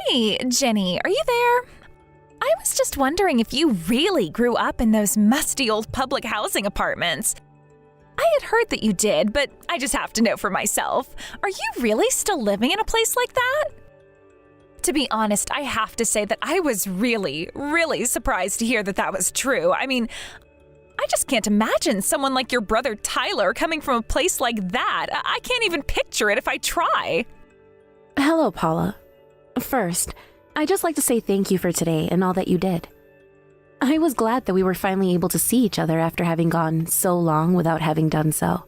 Hey, Jenny, are you there? I was just wondering if you really grew up in those musty old public housing apartments. I had heard that you did, but I just have to know for myself. Are you really still living in a place like that? To be honest, I have to say that I was really, really surprised to hear that that was true. I mean, I just can't imagine someone like your brother Tyler coming from a place like that. I can't even picture it if I try. Hello, Paula. First, I'd just like to say thank you for today and all that you did. I was glad that we were finally able to see each other after having gone so long without having done so.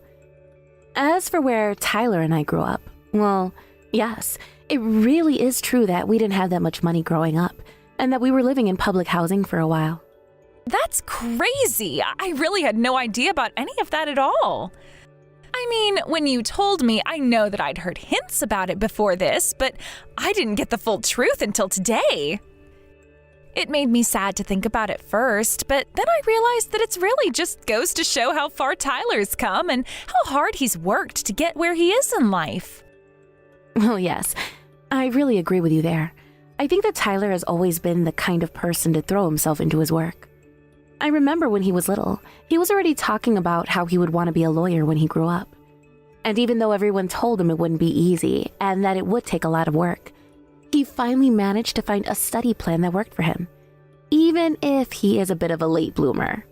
As for where Tyler and I grew up, well, yes, it really is true that we didn't have that much money growing up and that we were living in public housing for a while. That's crazy. I really had no idea about any of that at all. I mean, when you told me, I know that I'd heard hints about it before this, but I didn't get the full truth until today. It made me sad to think about it first, but then I realized that it's really just goes to show how far Tyler's come and how hard he's worked to get where he is in life. Oh, yes. I really agree with you there. I think that Tyler has always been the kind of person to throw himself into his work. I remember when he was little, he was already talking about how he would want to be a lawyer when he grew up. And even though everyone told him it wouldn't be easy and that it would take a lot of work, he finally managed to find a study plan that worked for him, even if he is a bit of a late bloomer.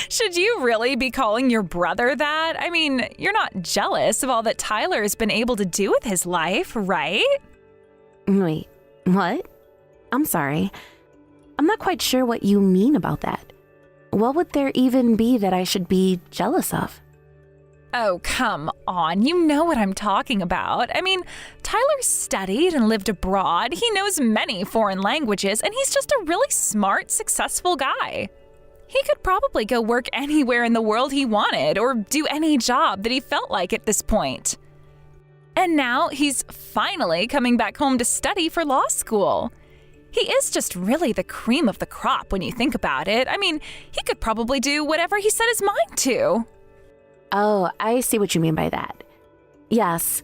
Should you really be calling your brother that? I mean, you're not jealous of all that Tyler's been able to do with his life, right? Wait, what? I'm sorry. I'm not quite sure what you mean about that. What would there even be that I should be jealous of? Oh, come on. You know what I'm talking about. I mean, Tyler studied and lived abroad. He knows many foreign languages, and he's just a really smart, successful guy. He could probably go work anywhere in the world he wanted or do any job that he felt like at this point. And now he's finally coming back home to study for law school. He is just really the cream of the crop when you think about it. I mean, he could probably do whatever he set his mind to. Oh, I see what you mean by that. Yes,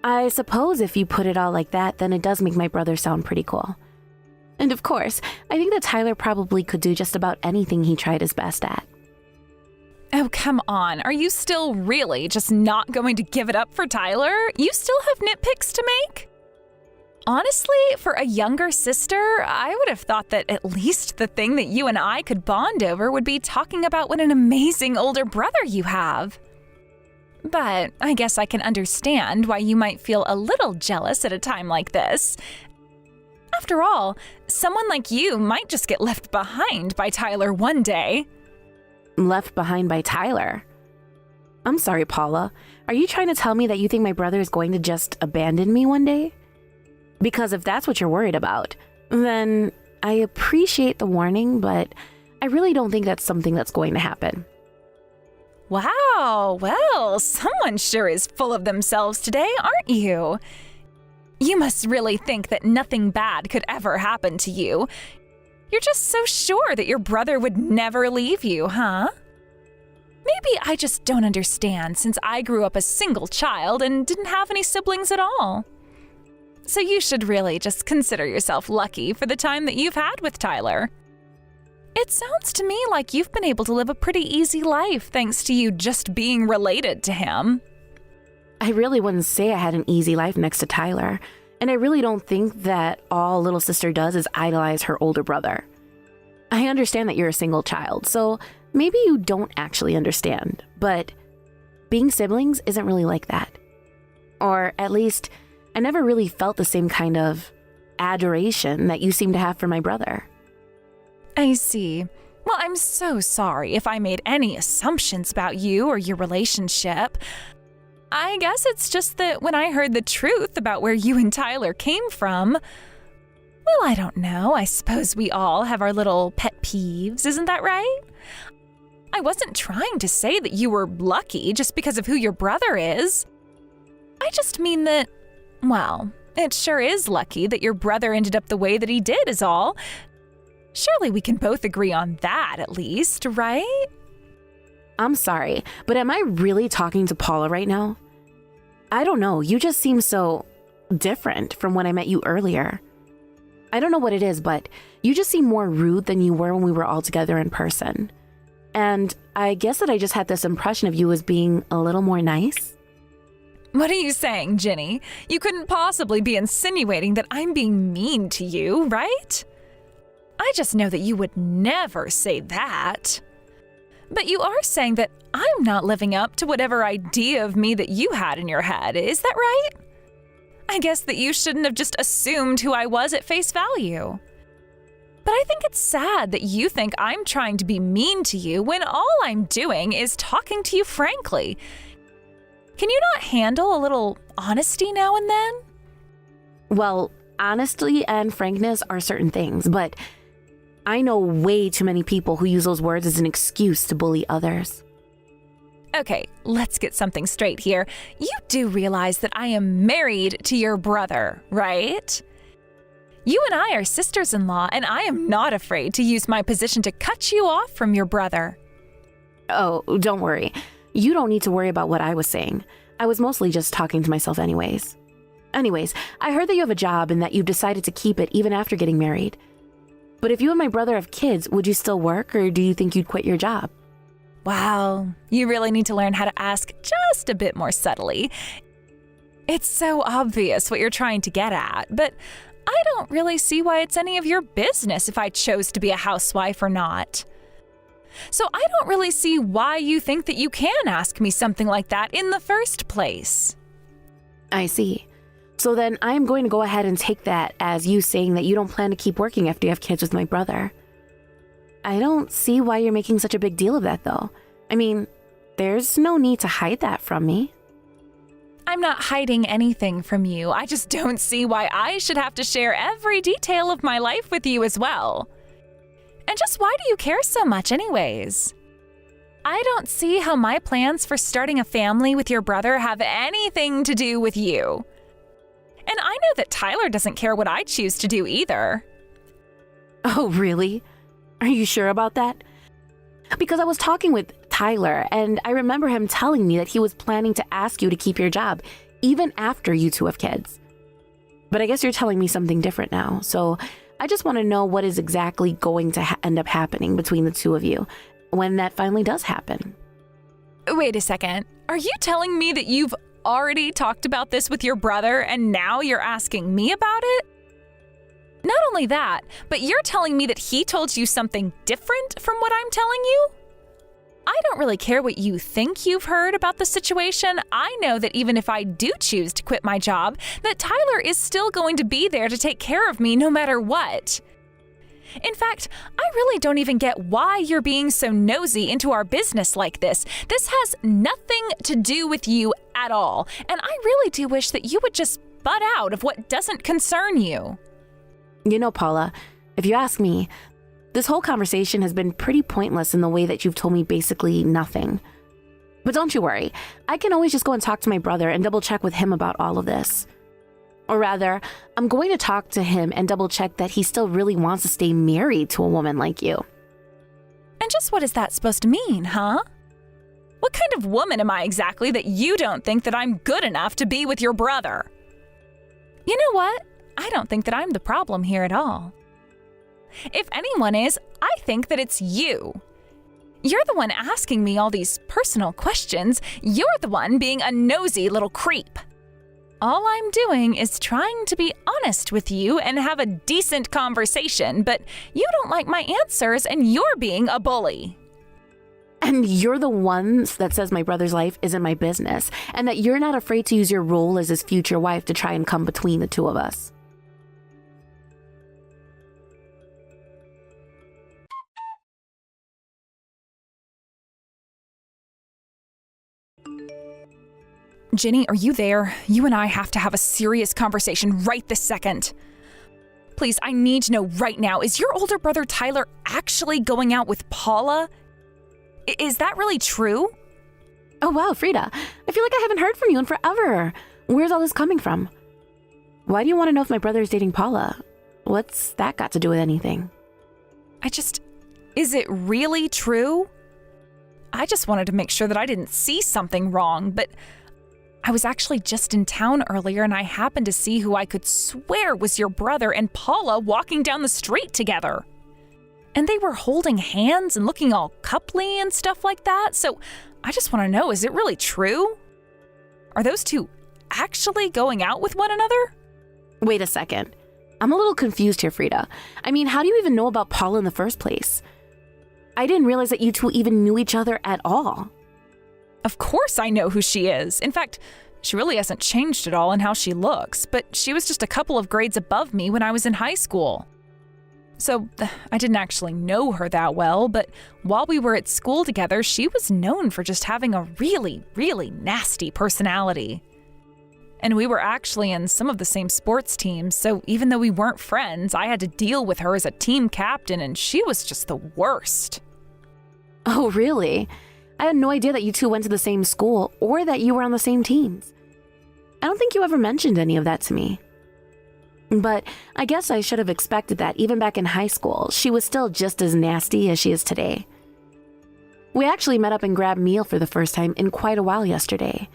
I suppose if you put it all like that, then it does make my brother sound pretty cool. And of course, I think that Tyler probably could do just about anything he tried his best at. Oh, come on. Are you still really just not going to give it up for Tyler? You still have nitpicks to make? Honestly, for a younger sister, I would have thought that at least the thing that you and I could bond over would be talking about what an amazing older brother you have. But I guess I can understand why you might feel a little jealous at a time like this. After all, someone like you might just get left behind by Tyler one day. Left behind by Tyler? I'm sorry, Paula. Are you trying to tell me that you think my brother is going to just abandon me one day? Because if that's what you're worried about, then I appreciate the warning, but I really don't think that's something that's going to happen. Wow, well, someone sure is full of themselves today, aren't you? You must really think that nothing bad could ever happen to you. You're just so sure that your brother would never leave you, huh? Maybe I just don't understand since I grew up a single child and didn't have any siblings at all. So you should really just consider yourself lucky for the time that you've had with Tyler. It sounds to me like you've been able to live a pretty easy life thanks to you just being related to him. I really wouldn't say I had an easy life next to Tyler, and I really don't think that all little sister does is idolize her older brother. I understand that you're a single child, so maybe you don't actually understand, but being siblings isn't really like that. Or at least, I never really felt the same kind of adoration that you seem to have for my brother. I see. Well, I'm so sorry if I made any assumptions about you or your relationship. I guess it's just that when I heard the truth about where you and Tyler came from, well, I don't know. I suppose we all have our little pet peeves, isn't that right? I wasn't trying to say that you were lucky just because of who your brother is. I just mean that, well, it sure is lucky that your brother ended up the way that he did is all. Surely we can both agree on that at least, right? I'm sorry, but am I really talking to Paula right now? I don't know, you just seem so, different from when I met you earlier. I don't know what it is, but you just seem more rude than you were when we were all together in person. And I guess that I just had this impression of you as being a little more nice. What are you saying, Ginny? You couldn't possibly be insinuating that I'm being mean to you, right? I just know that you would never say that. But you are saying that I'm not living up to whatever idea of me that you had in your head, is that right? I guess that you shouldn't have just assumed who I was at face value. But I think it's sad that you think I'm trying to be mean to you when all I'm doing is talking to you frankly. Can you not handle a little honesty now and then? Well, honesty and frankness are certain things, but I know way too many people who use those words as an excuse to bully others. Okay, let's get something straight here. You do realize that I am married to your brother, right? You and I are sisters-in-law, and I am not afraid to use my position to cut you off from your brother. Oh, don't worry. You don't need to worry about what I was saying. I was mostly just talking to myself anyways. Anyways, I heard that you have a job and that you've decided to keep it even after getting married. But if you and my brother have kids, would you still work, or do you think you'd quit your job? Wow, you really need to learn how to ask just a bit more subtly. It's so obvious what you're trying to get at, but I don't really see why it's any of your business if I chose to be a housewife or not. So I don't really see why you think that you can ask me something like that in the first place. I see. So then I am going to go ahead and take that as you saying that you don't plan to keep working after you have kids with my brother. I don't see why you're making such a big deal of that, though. I mean, there's no need to hide that from me. I'm not hiding anything from you. I just don't see why I should have to share every detail of my life with you as well. And just why do you care so much anyways? I don't see how my plans for starting a family with your brother have anything to do with you. And I know that Tyler doesn't care what I choose to do either. Oh, really? Are you sure about that? Because I was talking with Tyler, and I remember him telling me that he was planning to ask you to keep your job, even after you two have kids. But I guess you're telling me something different now, so I just want to know what is exactly going to end up happening between the two of you when that finally does happen. Wait a second. Are you telling me that you've already talked about this with your brother and now you're asking me about it? Not only that, but you're telling me that he told you something different from what I'm telling you? I don't really care what you think you've heard about the situation. I know that even if I do choose to quit my job, that Tyler is still going to be there to take care of me no matter what. In fact, I really don't even get why you're being so nosy into our business like this. This has nothing to do with you at all, and I really do wish that you would just butt out of what doesn't concern you. You know, Paula, if you ask me, this whole conversation has been pretty pointless in the way that you've told me basically nothing. But don't you worry, I can always just go and talk to my brother and double check with him about all of this. Or rather, I'm going to talk to him and double check that he still really wants to stay married to a woman like you. And just what is that supposed to mean, huh? What kind of woman am I exactly that you don't think that I'm good enough to be with your brother? You know what? I don't think that I'm the problem here at all. If anyone is, I think that it's you. You're the one asking me all these personal questions. You're the one being a nosy little creep. All I'm doing is trying to be honest with you and have a decent conversation, but you don't like my answers and you're being a bully. And you're the one that says my brother's life isn't my business, and that you're not afraid to use your role as his future wife to try and come between the two of us. Ginny, are you there? You and I have to have a serious conversation right this second. Please, I need to know right now, is your older brother Tyler actually going out with Paula? Is that really true? Oh wow, Frida, I feel like I haven't heard from you in forever. Where's all this coming from? Why do you want to know if my brother is dating Paula? What's that got to do with anything? Is it really true? I just wanted to make sure that I didn't see something wrong, but I was actually just in town earlier and I happened to see who I could swear was your brother and Paula walking down the street together. And they were holding hands and looking all coupley and stuff like that. So I just want to know, is it really true? Are those two actually going out with one another? Wait a second. I'm a little confused here, Frida. I mean, how do you even know about Paula in the first place? I didn't realize that you two even knew each other at all. Of course I know who she is. In fact, she really hasn't changed at all in how she looks, but she was just a couple of grades above me when I was in high school. So I didn't actually know her that well, but while we were at school together, she was known for just having a really, really nasty personality. And we were actually in some of the same sports teams, so even though we weren't friends, I had to deal with her as a team captain, and she was just the worst. Oh, really? I had no idea that you two went to the same school or that you were on the same teams. I don't think you ever mentioned any of that to me. But I guess I should have expected that even back in high school, she was still just as nasty as she is today. We actually met up and grabbed meal for the first time in quite a while yesterday.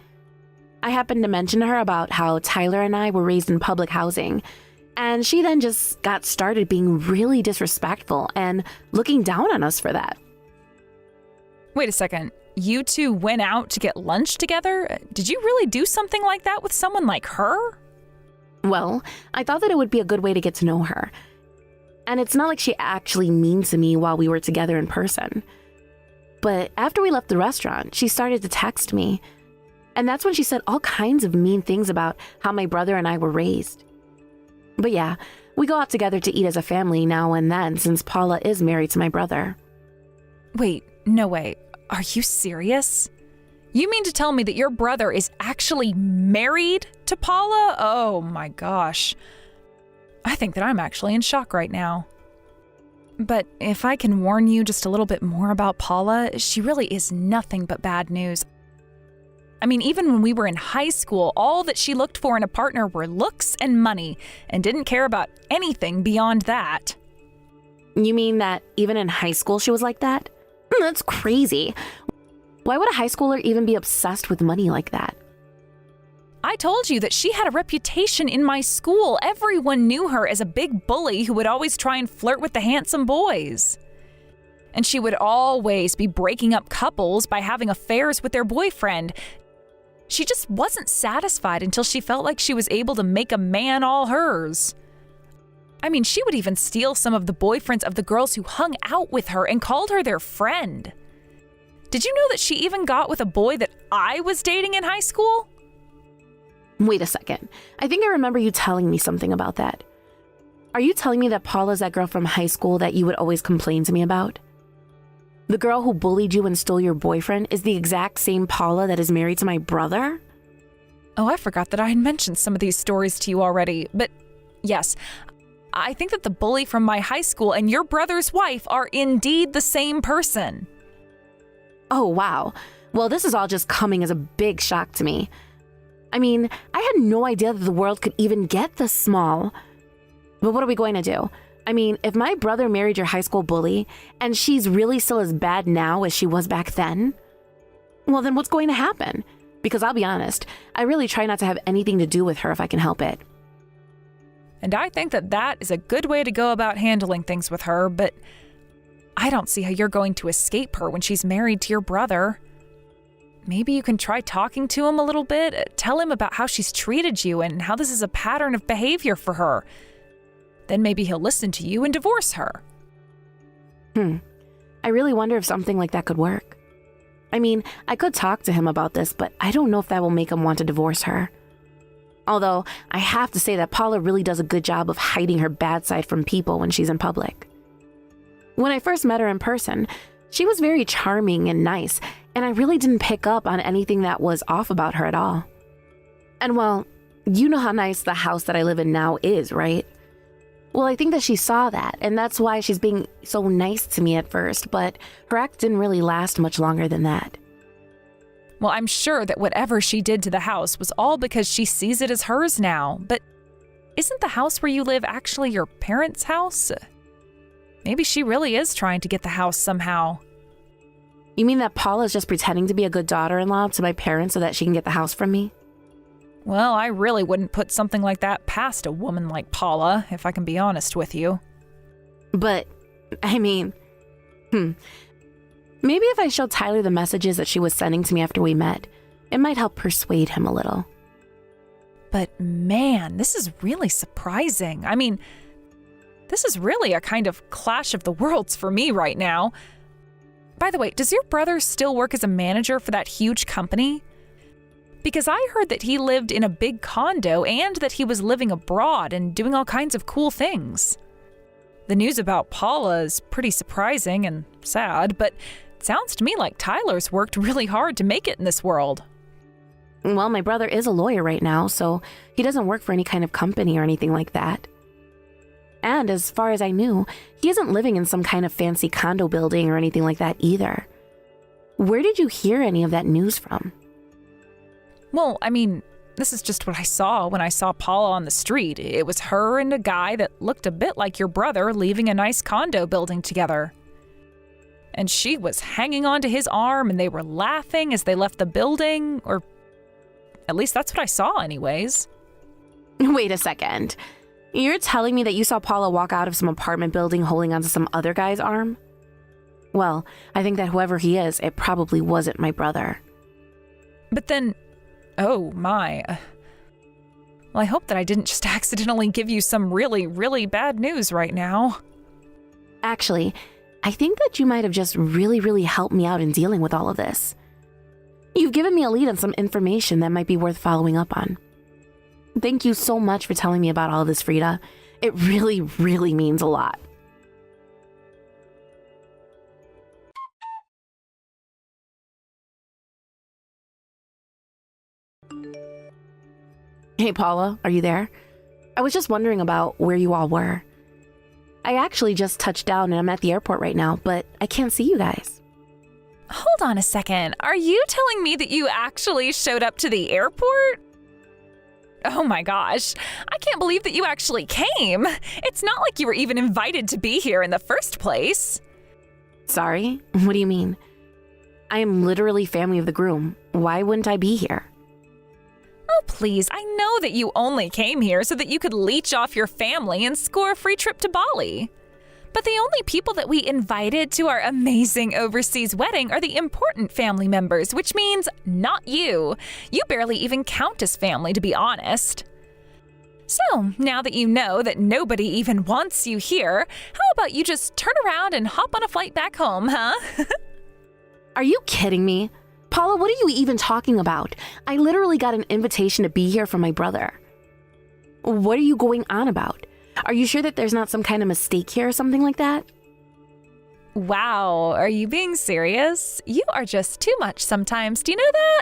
I happened to mention to her about how Tyler and I were raised in public housing, and she then just got started being really disrespectful and looking down on us for that. Wait a second. You two went out to get lunch together? Did you really do something like that with someone like her? Well, I thought that it would be a good way to get to know her. And it's not like she actually mean to me while we were together in person. But after we left the restaurant, she started to text me. And that's when she said all kinds of mean things about how my brother and I were raised. But yeah, we go out together to eat as a family now and then since Paula is married to my brother. Wait, no way. Are you serious? You mean to tell me that your brother is actually married to Paula? Oh my gosh. I think that I'm actually in shock right now. But if I can warn you just a little bit more about Paula, she really is nothing but bad news. I mean, even when we were in high school, all that she looked for in a partner were looks and money, and didn't care about anything beyond that. You mean that even in high school she was like that? That's crazy. Why would a high schooler even be obsessed with money like that? I told you that she had a reputation in my school. Everyone knew her as a big bully who would always try and flirt with the handsome boys. And she would always be breaking up couples by having affairs with their boyfriend. She just wasn't satisfied until she felt like she was able to make a man all hers. I mean, she would even steal some of the boyfriends of the girls who hung out with her and called her their friend. Did you know that she even got with a boy that I was dating in high school? Wait a second. I think I remember you telling me something about that. Are you telling me that Paula's that girl from high school that you would always complain to me about? The girl who bullied you and stole your boyfriend is the exact same Paula that is married to my brother? Oh, I forgot that I had mentioned some of these stories to you already. But yes, I think that the bully from my high school and your brother's wife are indeed the same person. Oh, wow. Well, this is all just coming as a big shock to me. I mean, I had no idea that the world could even get this small. But what are we going to do? I mean, if my brother married your high school bully, and she's really still as bad now as she was back then, well, then what's going to happen? Because I'll be honest, I really try not to have anything to do with her if I can help it. And I think that that is a good way to go about handling things with her, but I don't see how you're going to escape her when she's married to your brother. Maybe you can try talking to him a little bit, tell him about how she's treated you and how this is a pattern of behavior for her. Then maybe he'll listen to you and divorce her. I really wonder if something like that could work. I mean, I could talk to him about this, but I don't know if that will make him want to divorce her. Although, I have to say that Paula really does a good job of hiding her bad side from people when she's in public. When I first met her in person, she was very charming and nice, and I really didn't pick up on anything that was off about her at all. And well, you know how nice the house that I live in now is, right? Well, I think that she saw that, and that's why she's being so nice to me at first, but her act didn't really last much longer than that. Well, I'm sure that whatever she did to the house was all because she sees it as hers now. But isn't the house where you live actually your parents' house? Maybe she really is trying to get the house somehow. You mean that Paula's just pretending to be a good daughter-in-law to my parents so that she can get the house from me? Well, I really wouldn't put something like that past a woman like Paula, if I can be honest with you. But, I mean, maybe if I showed Tyler the messages that she was sending to me after we met, it might help persuade him a little. But man, this is really surprising. I mean, this is really a kind of clash of the worlds for me right now. By the way, does your brother still work as a manager for that huge company? Because I heard that he lived in a big condo and that he was living abroad and doing all kinds of cool things. The news about Paula is pretty surprising and sad, but it sounds to me like Tyler's worked really hard to make it in this world. Well, my brother is a lawyer right now, so he doesn't work for any kind of company or anything like that. And as far as I knew, he isn't living in some kind of fancy condo building or anything like that either. Where did you hear any of that news from? Well, I mean, this is just what I saw when I saw Paula on the street. It was her and a guy that looked a bit like your brother leaving a nice condo building together. And she was hanging onto his arm and they were laughing as they left the building, or at least that's what I saw anyways. Wait a second. You're telling me that you saw Paula walk out of some apartment building holding onto some other guy's arm? Well, I think that whoever he is, it probably wasn't my brother. But then, oh my. Well, I hope that I didn't just accidentally give you some really, really bad news right now. Actually, I think that you might have just really, really helped me out in dealing with all of this. You've given me a lead on some information that might be worth following up on. Thank you so much for telling me about all of this, Frida. It really, really means a lot. Hey, Paula, are you there? I was just wondering about where you all were. I actually just touched down and I'm at the airport right now, but I can't see you guys. Hold on a second. Are you telling me that you actually showed up to the airport? Oh my gosh, I can't believe that you actually came. It's not like you were even invited to be here in the first place. Sorry? What do you mean? I am literally family of the groom. Why wouldn't I be here? Oh, please, I know that you only came here so that you could leech off your family and score a free trip to Bali. But the only people that we invited to our amazing overseas wedding are the important family members, which means not you. You barely even count as family, to be honest. So, now that you know that nobody even wants you here, how about you just turn around and hop on a flight back home, huh? Are you kidding me? Paula, what are you even talking about? I literally got an invitation to be here from my brother. What are you going on about? Are you sure that there's not some kind of mistake here or something like that? Wow, are you being serious? You are just too much sometimes, do you know that?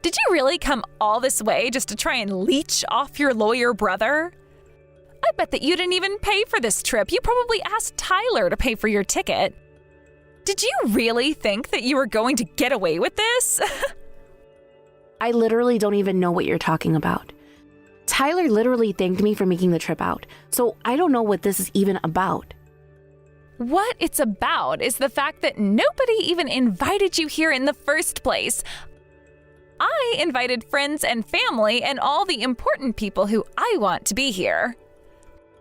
Did you really come all this way just to try and leech off your lawyer brother? I bet that you didn't even pay for this trip. You probably asked Tyler to pay for your ticket. Did you really think that you were going to get away with this? I literally don't even know what you're talking about. Tyler literally thanked me for making the trip out, so I don't know what this is even about. What it's about is the fact that nobody even invited you here in the first place. I invited friends and family and all the important people who I want to be here.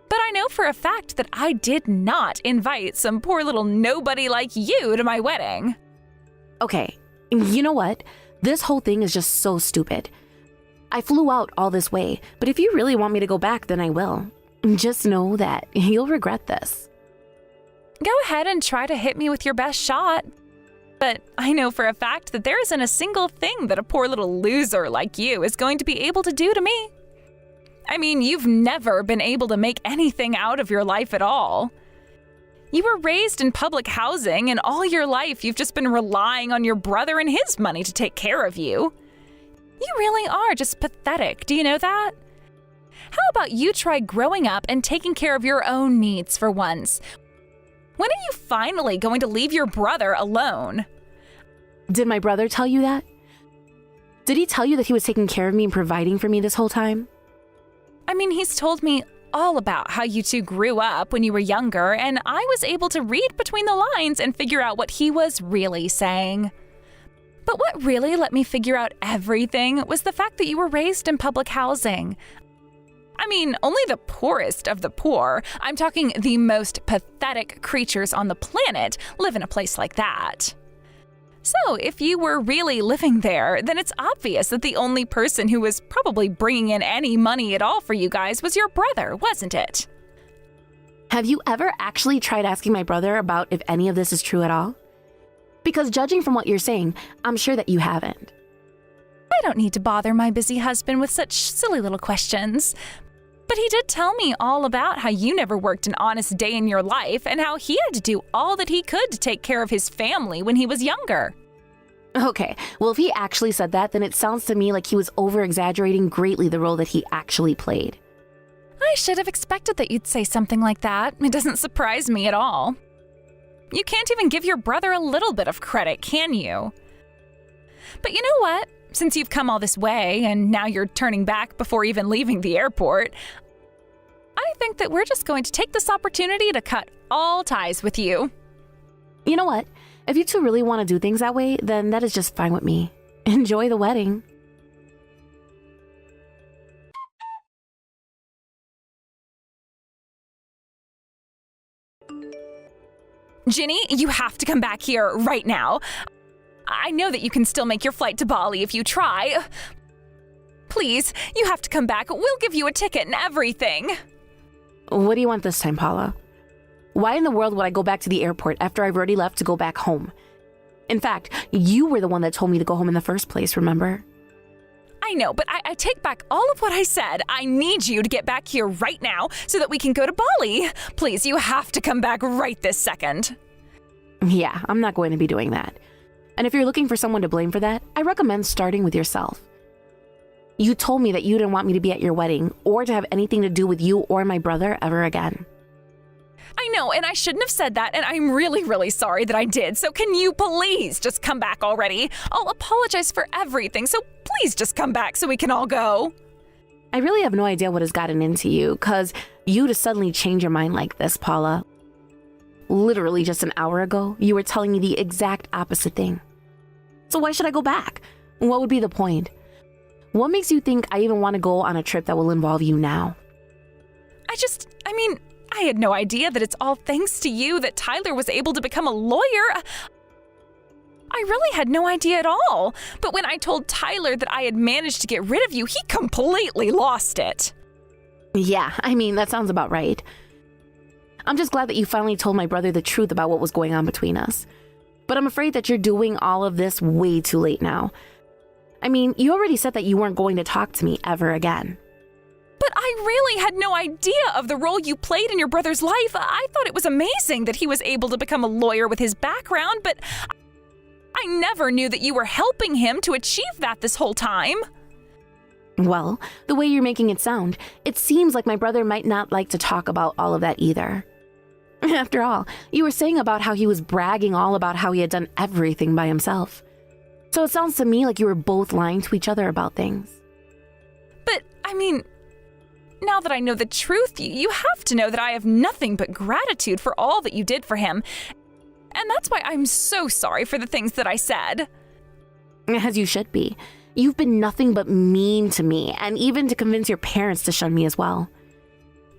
But I know for a fact that I did not invite some poor little nobody like you to my wedding. Okay, you know what? This whole thing is just so stupid. I flew out all this way, but if you really want me to go back, then I will. Just know that you'll regret this. Go ahead and try to hit me with your best shot. But I know for a fact that there isn't a single thing that a poor little loser like you is going to be able to do to me. I mean, you've never been able to make anything out of your life at all. You were raised in public housing, and all your life you've just been relying on your brother and his money to take care of you. You really are just pathetic, do you know that? How about you try growing up and taking care of your own needs for once? When are you finally going to leave your brother alone? Did my brother tell you that? Did he tell you that he was taking care of me and providing for me this whole time? I mean, he's told me all about how you two grew up when you were younger, and I was able to read between the lines and figure out what he was really saying. But what really let me figure out everything was the fact that you were raised in public housing. I mean, only the poorest of the poor, I'm talking the most pathetic creatures on the planet, live in a place like that. So, if you were really living there, then it's obvious that the only person who was probably bringing in any money at all for you guys was your brother, wasn't it? Have you ever actually tried asking my brother about if any of this is true at all? Because judging from what you're saying, I'm sure that you haven't. I don't need to bother my busy husband with such silly little questions. But he did tell me all about how you never worked an honest day in your life and how he had to do all that he could to take care of his family when he was younger. Okay, well, if he actually said that, then it sounds to me like he was over-exaggerating greatly the role that he actually played. I should have expected that you'd say something like that. It doesn't surprise me at all. You can't even give your brother a little bit of credit, can you? But you know what? Since you've come all this way and now you're turning back before even leaving the airport, I think that we're just going to take this opportunity to cut all ties with you. You know what? If you two really want to do things that way, then that is just fine with me. Enjoy the wedding. Ginny, you have to come back here right now. I know that you can still make your flight to Bali if you try. Please, you have to come back. We'll give you a ticket and everything. What do you want this time, Paula? Why in the world would I go back to the airport after I've already left to go back home? In fact, you were the one that told me to go home in the first place, remember? I know, but I take back all of what I said. I need you to get back here right now so that we can go to Bali. Please, you have to come back right this second. Yeah, I'm not going to be doing that. And if you're looking for someone to blame for that, I recommend starting with yourself. You told me that you didn't want me to be at your wedding or to have anything to do with you or my brother ever again. I know, and I shouldn't have said that, and I'm really, really sorry that I did. So can you please just come back already? I'll apologize for everything, so please just come back so we can all go. I really have no idea what has gotten into you, because you to suddenly change your mind like this, Paula. Literally just an hour ago, you were telling me the exact opposite thing. So why should I go back? What would be the point? What makes you think I even want to go on a trip that will involve you now? I had no idea that it's all thanks to you that Tyler was able to become a lawyer. I really had no idea at all. But when I told Tyler that I had managed to get rid of you, he completely lost it. Yeah, that sounds about right. I'm just glad that you finally told my brother the truth about what was going on between us. But I'm afraid that you're doing all of this way too late now. You already said that you weren't going to talk to me ever again. But I really had no idea of the role you played in your brother's life. I thought it was amazing that he was able to become a lawyer with his background, but I never knew that you were helping him to achieve that this whole time. Well, the way you're making it sound, it seems like my brother might not like to talk about all of that either. After all, you were saying about how he was bragging all about how he had done everything by himself. So it sounds to me like you were both lying to each other about things. But, now that I know the truth, you have to know that I have nothing but gratitude for all that you did for him. And that's why I'm so sorry for the things that I said. As you should be. You've been nothing but mean to me, and even to convince your parents to shun me as well.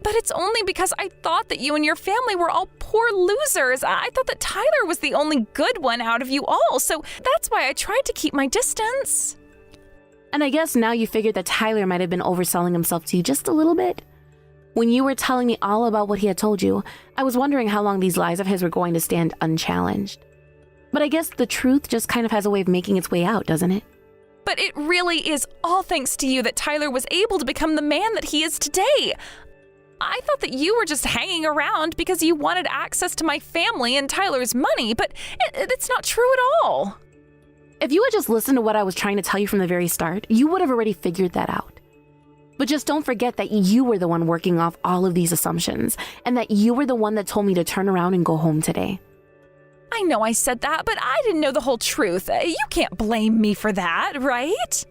But it's only because I thought that you and your family were all poor losers. I thought that Tyler was the only good one out of you all, so that's why I tried to keep my distance. And I guess now you figured that Tyler might have been overselling himself to you just a little bit? When you were telling me all about what he had told you, I was wondering how long these lies of his were going to stand unchallenged. But I guess the truth just kind of has a way of making its way out, doesn't it? But it really is all thanks to you that Tyler was able to become the man that he is today. I thought that you were just hanging around because you wanted access to my family and Tyler's money, but it's not true at all. If you had just listened to what I was trying to tell you from the very start, you would have already figured that out. But just don't forget that you were the one working off all of these assumptions, and that you were the one that told me to turn around and go home today. I know I said that, but I didn't know the whole truth. You can't blame me for that, right?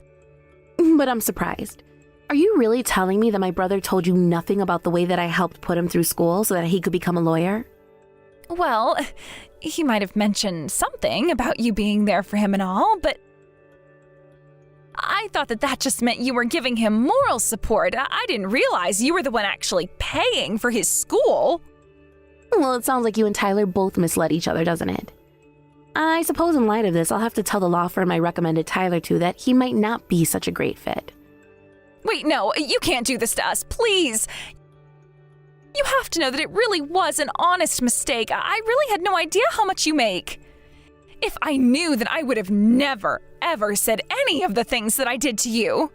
But I'm surprised. Are you really telling me that my brother told you nothing about the way that I helped put him through school so that he could become a lawyer? Well, he might have mentioned something about you being there for him and all, but I thought that just meant you were giving him moral support. I didn't realize you were the one actually paying for his school. Well, it sounds like you and Tyler both misled each other, doesn't it? I suppose in light of this, I'll have to tell the law firm I recommended Tyler to that he might not be such a great fit. Wait, no, you can't do this to us, please. You have to know that it really was an honest mistake. I really had no idea how much you make. If I knew, then I would have never, ever said any of the things that I did to you.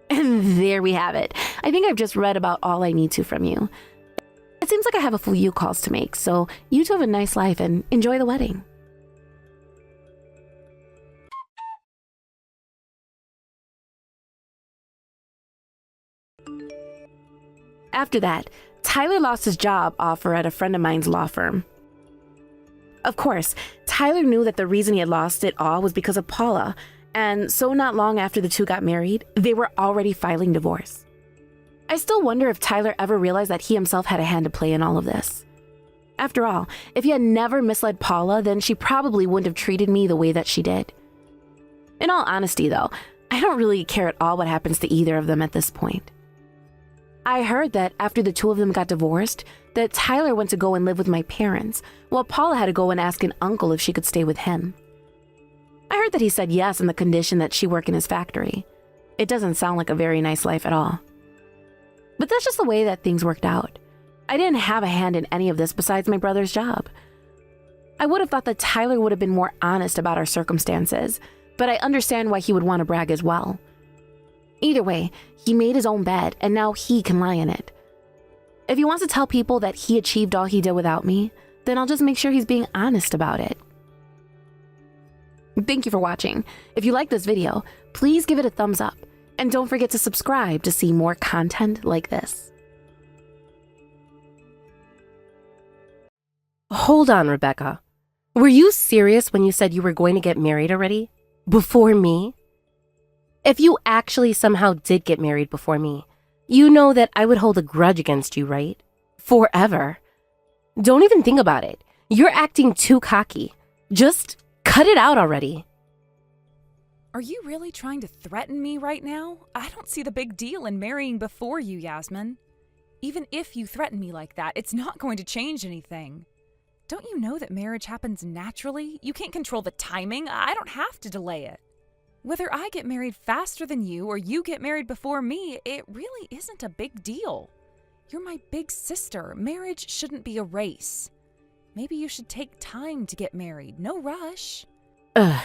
And there we have it. I think I've just read about all I need to from you. It seems like I have a few calls to make, so you two have a nice life and enjoy the wedding. After that, Tyler lost his job offer at a friend of mine's law firm. Of course, Tyler knew that the reason he had lost it all was because of Paula, and so not long after the two got married, they were already filing divorce. I still wonder if Tyler ever realized that he himself had a hand to play in all of this. After all, if he had never misled Paula, then she probably wouldn't have treated me the way that she did. In all honesty, though, I don't really care at all what happens to either of them at this point. I heard that after the two of them got divorced, that Tyler went to go and live with my parents, while Paula had to go and ask an uncle if she could stay with him. I heard that he said yes on the condition that she work in his factory. It doesn't sound like a very nice life at all. But that's just the way that things worked out. I didn't have a hand in any of this besides my brother's job. I would have thought that Tyler would have been more honest about our circumstances, but I understand why he would want to brag as well. Either way, he made his own bed, and now he can lie in it. If he wants to tell people that he achieved all he did without me, then I'll just make sure he's being honest about it. Thank you for watching. If you like this video, please give it a thumbs up, and don't forget to subscribe to see more content like this. Hold on, Rebecca. Were you serious when you said you were going to get married already? Before me? If you actually somehow did get married before me, you know that I would hold a grudge against you, right? Forever. Don't even think about it. You're acting too cocky. Just cut it out already. Are you really trying to threaten me right now? I don't see the big deal in marrying before you, Yasmin. Even if you threaten me like that, it's not going to change anything. Don't you know that marriage happens naturally? You can't control the timing. I don't have to delay it. Whether I get married faster than you or you get married before me, it really isn't a big deal. You're my big sister. Marriage shouldn't be a race. Maybe you should take time to get married. No rush. Ugh,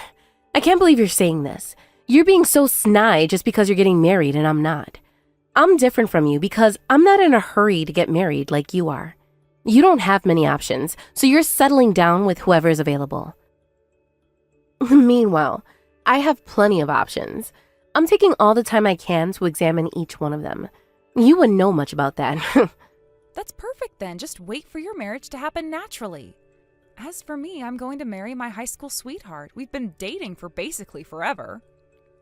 I can't believe you're saying this. You're being so snide just because you're getting married and I'm not. I'm different from you because I'm not in a hurry to get married like you are. You don't have many options, so you're settling down with whoever is available. Meanwhile, I have plenty of options. I'm taking all the time I can to examine each one of them. You wouldn't know much about that. That's perfect then. Just wait for your marriage to happen naturally. As for me, I'm going to marry my high school sweetheart. We've been dating for basically forever.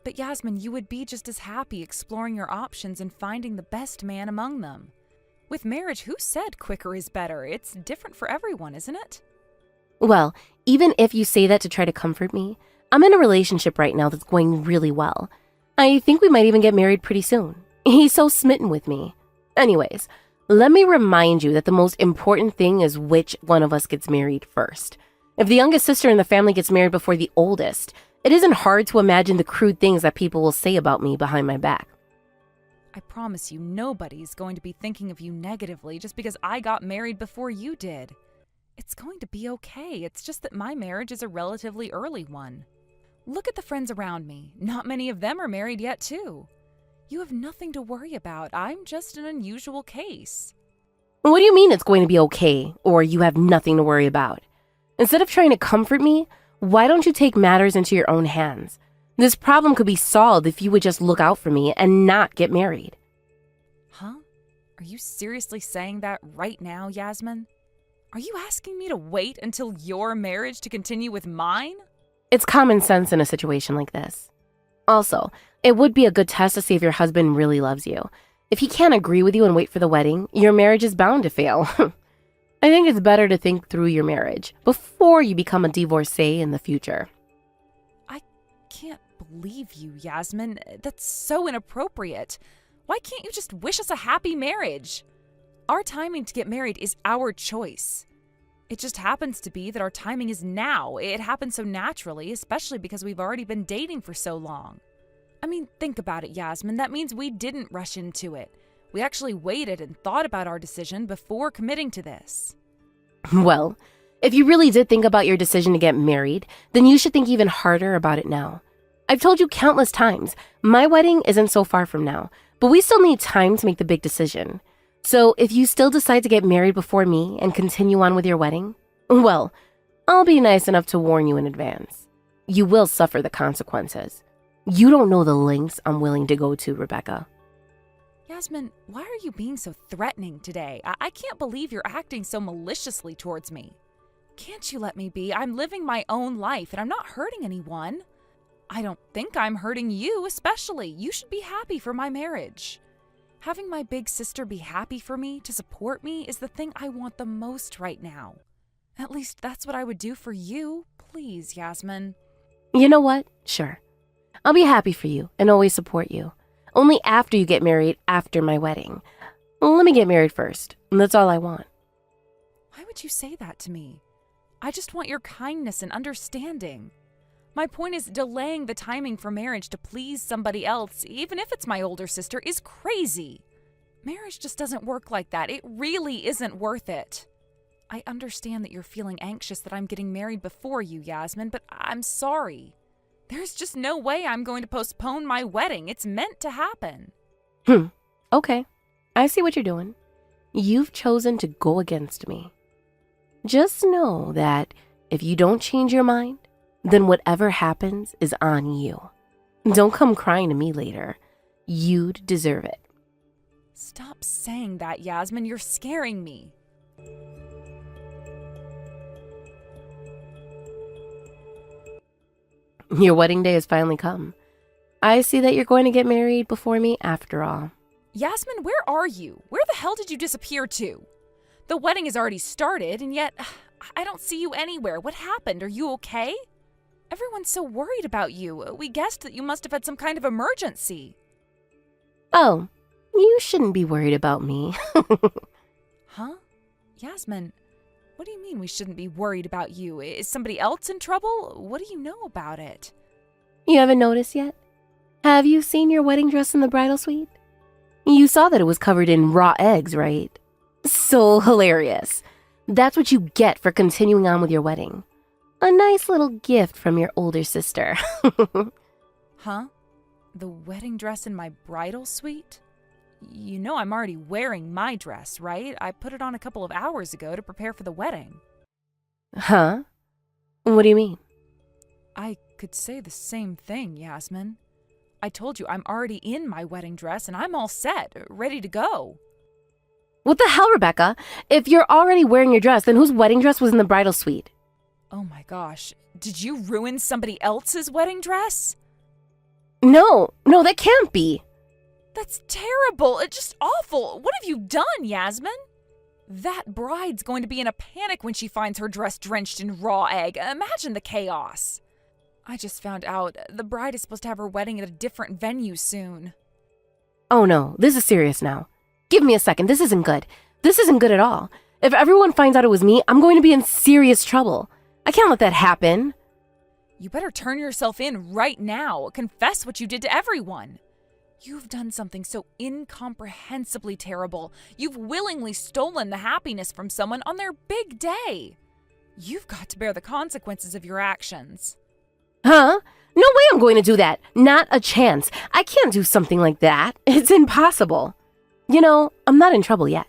But Yasmin, you would be just as happy exploring your options and finding the best man among them. With marriage, who said quicker is better? It's different for everyone, isn't it? Well, even if you say that to try to comfort me, I'm in a relationship right now that's going really well. I think we might even get married pretty soon. He's so smitten with me. Anyways, let me remind you that the most important thing is which one of us gets married first. If the youngest sister in the family gets married before the oldest, it isn't hard to imagine the crude things that people will say about me behind my back. I promise you, nobody's going to be thinking of you negatively just because I got married before you did. It's going to be okay. It's just that my marriage is a relatively early one. Look at the friends around me. Not many of them are married yet, too. You have nothing to worry about. I'm just an unusual case. What do you mean it's going to be okay, or you have nothing to worry about? Instead of trying to comfort me, why don't you take matters into your own hands? This problem could be solved if you would just look out for me and not get married. Huh? Are you seriously saying that right now, Yasmin? Are you asking me to wait until your marriage to continue with mine? It's common sense in a situation like this. Also, it would be a good test to see if your husband really loves you. If he can't agree with you and wait for the wedding, your marriage is bound to fail. I think it's better to think through your marriage before you become a divorcee in the future. I can't believe you, Yasmin. That's so inappropriate. Why can't you just wish us a happy marriage? Our timing to get married is our choice. It just happens to be that our timing is now. It happened so naturally, especially because we've already been dating for so long. I mean, think about it, Yasmin. That means we didn't rush into it. We actually waited and thought about our decision before committing to this. Well, if you really did think about your decision to get married, then you should think even harder about it now. I've told you countless times, my wedding isn't so far from now, but we still need time to make the big decision. So if you still decide to get married before me and continue on with your wedding, well, I'll be nice enough to warn you in advance. You will suffer the consequences. You don't know the lengths I'm willing to go to, Rebecca. Yasmin, why are you being so threatening today? I can't believe you're acting so maliciously towards me. Can't you let me be? I'm living my own life and I'm not hurting anyone. I don't think I'm hurting you, especially. You should be happy for my marriage. Having my big sister be happy for me, to support me, is the thing I want the most right now. At least that's what I would do for you. Please, Yasmin. You know what? Sure. I'll be happy for you and always support you. Only after you get married after my wedding. Let me get married first. That's all I want. Why would you say that to me? I just want your kindness and understanding. My point is, delaying the timing for marriage to please somebody else, even if it's my older sister, is crazy. Marriage just doesn't work like that. It really isn't worth it. I understand that you're feeling anxious that I'm getting married before you, Yasmin, but I'm sorry. There's just no way I'm going to postpone my wedding. It's meant to happen. Okay. I see what you're doing. You've chosen to go against me. Just know that if you don't change your mind, then whatever happens is on you. Don't come crying to me later. You'd deserve it. Stop saying that, Yasmin. You're scaring me. Your wedding day has finally come. I see that you're going to get married before me after all. Yasmin, where are you? Where the hell did you disappear to? The wedding has already started, and yet I don't see you anywhere. What happened? Are you okay? Everyone's so worried about you. We guessed that you must have had some kind of emergency. Oh, you shouldn't be worried about me. Huh? Yasmin, what do you mean we shouldn't be worried about you? Is somebody else in trouble? What do you know about it? You haven't noticed yet? Have you seen your wedding dress in the bridal suite? You saw that it was covered in raw eggs, right? So hilarious. That's what you get for continuing on with your wedding. A nice little gift from your older sister. Huh? The wedding dress in my bridal suite? You know I'm already wearing my dress, right? I put it on a couple of hours ago to prepare for the wedding. Huh? What do you mean? I could say the same thing, Yasmin. I told you I'm already in my wedding dress and I'm all set, ready to go. What the hell, Rebecca? If you're already wearing your dress, then whose wedding dress was in the bridal suite? Oh my gosh, did you ruin somebody else's wedding dress? No, that can't be. That's terrible. It's just awful. What have you done, Yasmin? That bride's going to be in a panic when she finds her dress drenched in raw egg. Imagine the chaos. I just found out the bride is supposed to have her wedding at a different venue soon. Oh no, this is serious now. Give me a second. This isn't good. This isn't good at all. If everyone finds out it was me, I'm going to be in serious trouble. I can't let that happen. You better turn yourself in right now. Confess what you did to everyone. You've done something so incomprehensibly terrible. You've willingly stolen the happiness from someone on their big day. You've got to bear the consequences of your actions. Huh? No way I'm going to do that. Not a chance. I can't do something like that. It's impossible. You know, I'm not in trouble yet.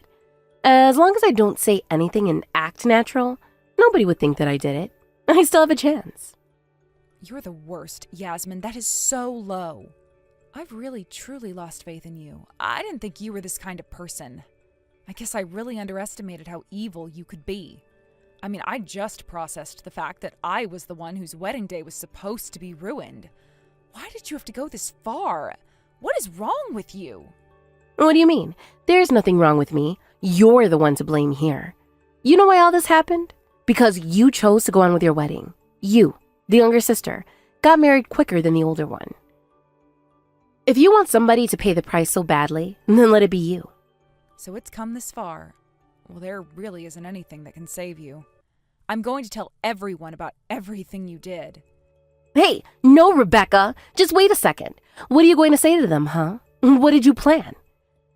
As long as I don't say anything and act natural, nobody would think that I did it. I still have a chance. You're the worst, Yasmin. That is so low. I've really, truly lost faith in you. I didn't think you were this kind of person. I guess I really underestimated how evil you could be. I mean, I just processed the fact that I was the one whose wedding day was supposed to be ruined. Why did you have to go this far? What is wrong with you? What do you mean? There's nothing wrong with me. You're the one to blame here. You know why all this happened? Because you chose to go on with your wedding. You, the younger sister. got married quicker than the older one. If you want somebody to pay the price so badly, then let it be you. So it's come this far. Well, there really isn't anything that can save you. I'm going to tell everyone about everything you did. Hey, no, Rebecca. Just wait a second. What are you going to say to them, huh? What did you plan?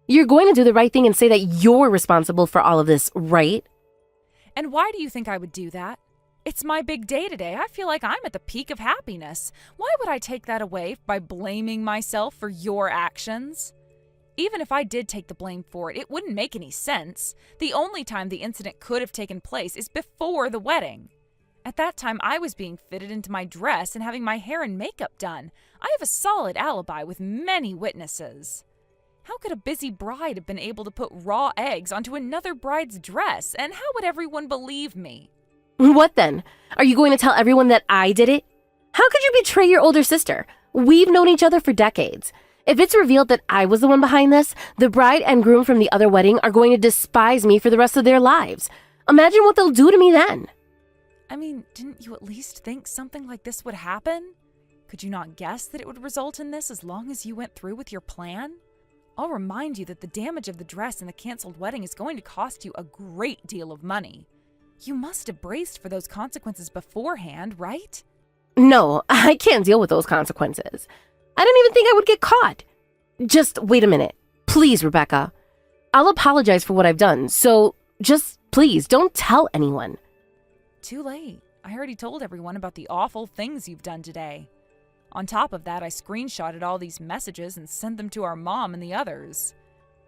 You're going to do the right thing and say that you're responsible for all of this, right? And why do you think I would do that? It's my big day today. I feel like I'm at the peak of happiness. Why would I take that away by blaming myself for your actions? Even if I did take the blame for it, it wouldn't make any sense. The only time the incident could have taken place is before the wedding. At that time, I was being fitted into my dress and having my hair and makeup done. I have a solid alibi with many witnesses. How could a busy bride have been able to put raw eggs onto another bride's dress? And how would everyone believe me? What then? Are you going to tell everyone that I did it? How could you betray your older sister? We've known each other for decades. If it's revealed that I was the one behind this, the bride and groom from the other wedding are going to despise me for the rest of their lives. Imagine what they'll do to me then. I mean, didn't you at least think something like this would happen? Could you not guess that it would result in this as long as you went through with your plan? I'll remind you that the damage of the dress and the canceled wedding is going to cost you a great deal of money. You must have braced for those consequences beforehand, right? No, I can't deal with those consequences. I didn't even think I would get caught. Just wait a minute. Please, Rebecca. I'll apologize for what I've done, so just please don't tell anyone. Too late. I already told everyone about the awful things you've done today. On top of that, I screenshotted all these messages and sent them to our mom and the others.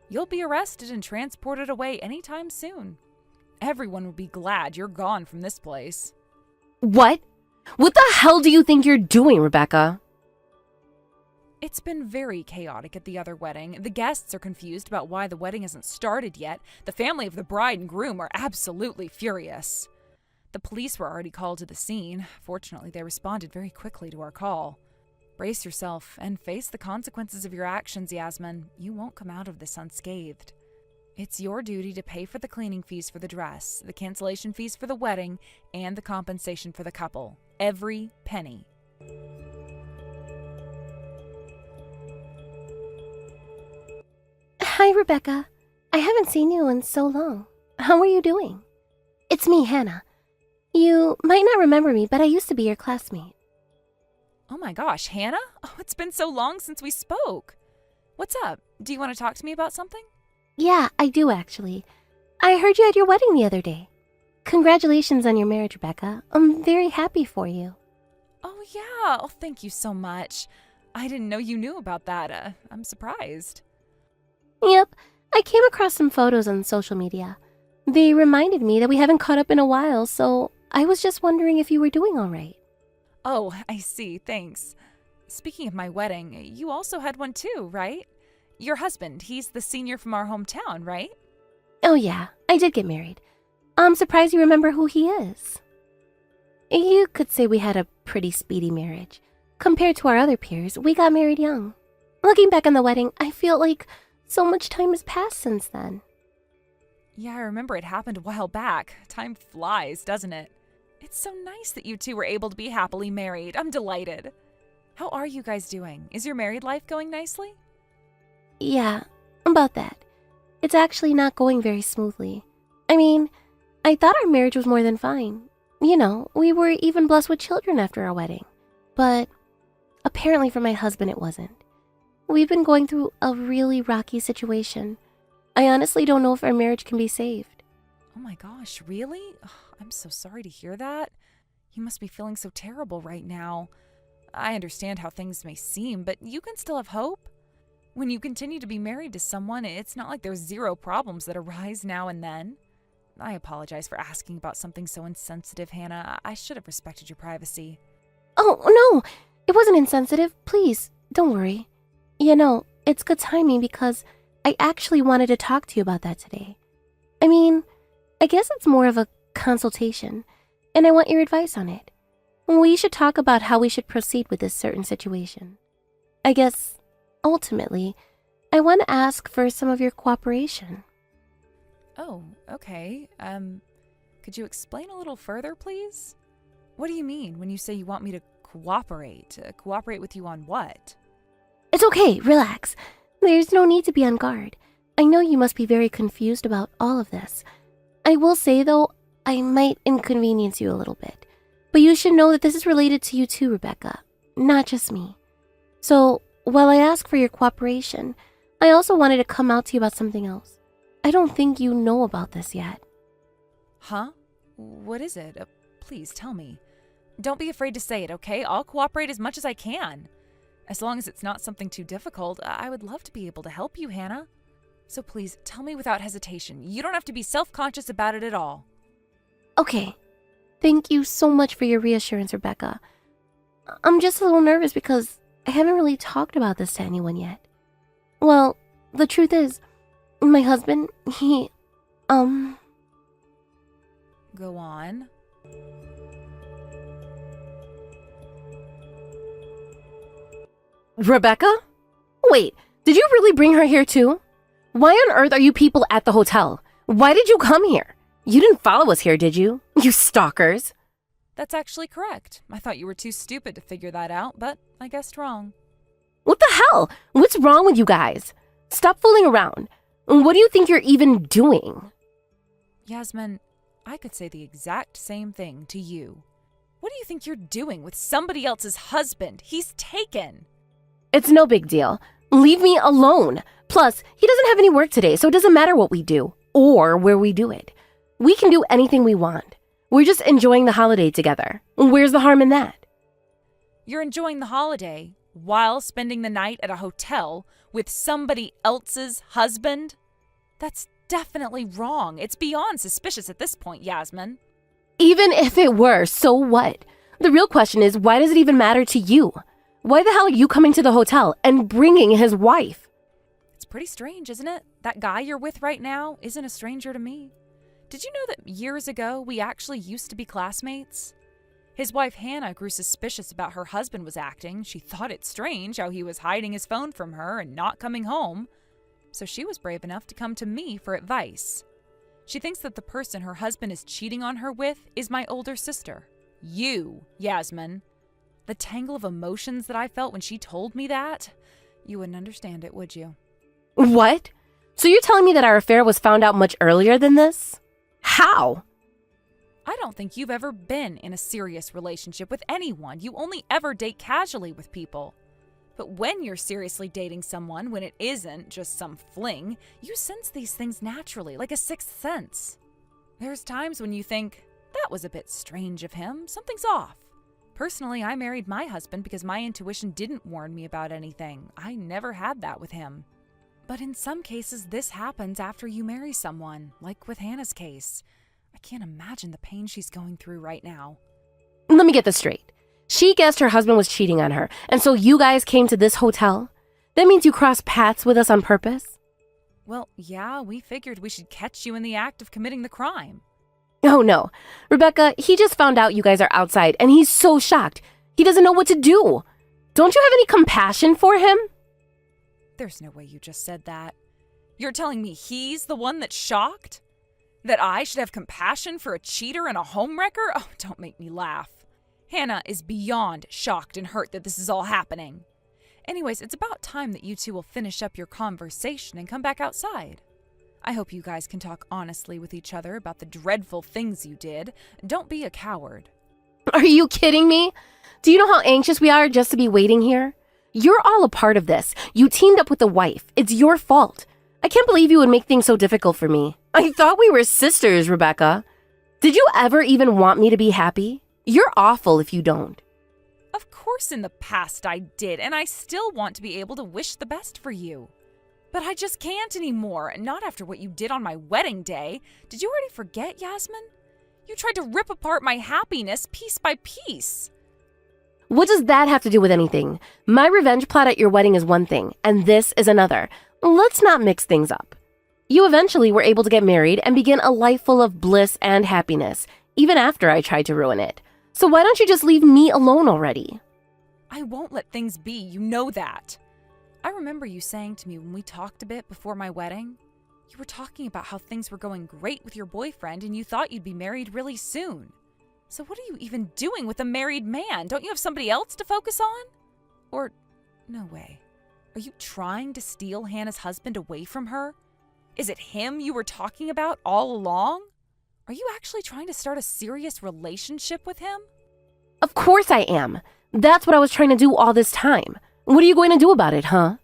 You'll be arrested and transported away anytime soon. Everyone will be glad you're gone from this place. What? What the hell do you think you're doing, Rebecca? It's been very chaotic at the other wedding. The guests are confused about why the wedding hasn't started yet. The family of the bride and groom are absolutely furious. The police were already called to the scene. Fortunately, they responded very quickly to our call. Brace yourself and face the consequences of your actions, Yasmin. You won't come out of this unscathed. It's your duty to pay for the cleaning fees for the dress, the cancellation fees for the wedding, and the compensation for the couple. Every penny. Hi, Rebecca. I haven't seen you in so long. How are you doing? It's me, Hannah. You might not remember me, but I used to be your classmate. Oh my gosh, Hannah? Oh, it's been so long since we spoke. What's up? Do you want to talk to me about something? Yeah, I do actually. I heard you at your wedding the other day. Congratulations on your marriage, Rebecca. I'm very happy for you. Oh yeah, oh thank you so much. I didn't know you knew about that. I'm surprised. Yep, I came across some photos on social media. They reminded me that we haven't caught up in a while, so I was just wondering if you were doing all right. Oh, I see, thanks. Speaking of my wedding, you also had one too, right? Your husband, he's the senior from our hometown, right? Oh yeah, I did get married. I'm surprised you remember who he is. You could say we had a pretty speedy marriage. Compared to our other peers, we got married young. Looking back on the wedding, I feel like so much time has passed since then. Yeah, I remember it happened a while back. Time flies, doesn't it? It's so nice that you two were able to be happily married. I'm delighted. How are you guys doing? Is your married life going nicely? Yeah, about that. It's actually not going very smoothly. I mean, I thought our marriage was more than fine. You know, we were even blessed with children after our wedding. But apparently for my husband it wasn't. We've been going through a really rocky situation. I honestly don't know if our marriage can be saved. Oh my gosh, really? Ugh, I'm so sorry to hear that. You must be feeling so terrible right now. I understand how things may seem, but you can still have hope. When you continue to be married to someone, it's not like there's zero problems that arise now and then. I apologize for asking about something so insensitive, Hannah. I should have respected your privacy. Oh, no, it wasn't insensitive. Please, don't worry. You know, it's good timing because I actually wanted to talk to you about that today. I mean, I guess it's more of a consultation, and I want your advice on it. We should talk about how we should proceed with this certain situation. I guess, ultimately, I want to ask for some of your cooperation. Oh, okay. Could you explain a little further, please? What do you mean when you say you want me to cooperate. Cooperate with you on what? It's okay, relax. There's no need to be on guard. I know you must be very confused about all of this. I will say, though, I might inconvenience you a little bit. But you should know that this is related to you too, Rebecca, not just me. So, while I ask for your cooperation, I also wanted to come out to you about something else. I don't think you know about this yet. Huh? What is it? Please tell me. Don't be afraid to say it, okay? I'll cooperate as much as I can. As long as it's not something too difficult, I would love to be able to help you, Hannah. So please, tell me without hesitation. You don't have to be self-conscious about it at all. Okay. Thank you so much for your reassurance, Rebecca. I'm just a little nervous because I haven't really talked about this to anyone yet. Well, the truth is, my husband, he, Go on. Rebecca? Wait, did you really bring her here too? Why on earth are you people at the hotel? Why did you come here? You didn't follow us here, did you? You stalkers. That's actually correct. I thought you were too stupid to figure that out, but I guessed wrong. What the hell? What's wrong with you guys? Stop fooling around. What do you think you're even doing? Yasmin, I could say the exact same thing to you. What do you think you're doing with somebody else's husband? He's taken. It's no big deal. Leave me alone. Plus, he doesn't have any work today, so it doesn't matter what we do or where we do it. We can do anything we want. We're just enjoying the holiday together. Where's the harm in that? You're enjoying the holiday while spending the night at a hotel with somebody else's husband? That's definitely wrong. It's beyond suspicious at this point, Yasmin. Even if it were, so what? The real question is, why does it even matter to you? Why the hell are you coming to the hotel and bringing his wife? It's pretty strange, isn't it? That guy you're with right now isn't a stranger to me. Did you know that years ago we actually used to be classmates? His wife Hannah grew suspicious about her husband was acting. She thought it strange how he was hiding his phone from her and not coming home. So she was brave enough to come to me for advice. She thinks that the person her husband is cheating on her with is my older sister. You, Yasmin. The tangle of emotions that I felt when she told me that, you wouldn't understand it, would you? What? So you're telling me that our affair was found out much earlier than this? How? I don't think you've ever been in a serious relationship with anyone. You only ever date casually with people. But when you're seriously dating someone, when it isn't just some fling, you sense these things naturally, like a sixth sense. There's times when you think, that was a bit strange of him, something's off. Personally, I married my husband because my intuition didn't warn me about anything. I never had that with him. But in some cases, this happens after you marry someone, like with Hannah's case. I can't imagine the pain she's going through right now. Let me get this straight. She guessed her husband was cheating on her, and so you guys came to this hotel? That means you crossed paths with us on purpose? Well, yeah, we figured we should catch you in the act of committing the crime. Oh no. Rebecca, he just found out you guys are outside, and he's so shocked. He doesn't know what to do. Don't you have any compassion for him? There's no way you just said that. You're telling me he's the one that's shocked? That I should have compassion for a cheater and a homewrecker? Oh, don't make me laugh. Hannah is beyond shocked and hurt that this is all happening. Anyways, it's about time that you two will finish up your conversation and come back outside. I hope you guys can talk honestly with each other about the dreadful things you did. Don't be a coward. Are you kidding me? Do you know how anxious we are just to be waiting here? You're all a part of this. You teamed up with the wife. It's your fault. I can't believe you would make things so difficult for me. I thought we were sisters, Rebecca. Did you ever even want me to be happy? You're awful if you don't. Of course in the past I did, and I still want to be able to wish the best for you. But I just can't anymore, not after what you did on my wedding day. Did you already forget, Yasmin? You tried to rip apart my happiness piece by piece. What does that have to do with anything? My revenge plot at your wedding is one thing, and this is another. Let's not mix things up. You eventually were able to get married and begin a life full of bliss and happiness, even after I tried to ruin it. So why don't you just leave me alone already? I won't let things be, you know that. I remember you saying to me when we talked a bit before my wedding, you were talking about how things were going great with your boyfriend and you thought you'd be married really soon. So what are you even doing with a married man? Don't you have somebody else to focus on? Or, no way. Are you trying to steal Hannah's husband away from her? Is it him you were talking about all along? Are you actually trying to start a serious relationship with him? Of course I am. That's what I was trying to do all this time. What are you going to do about it, huh?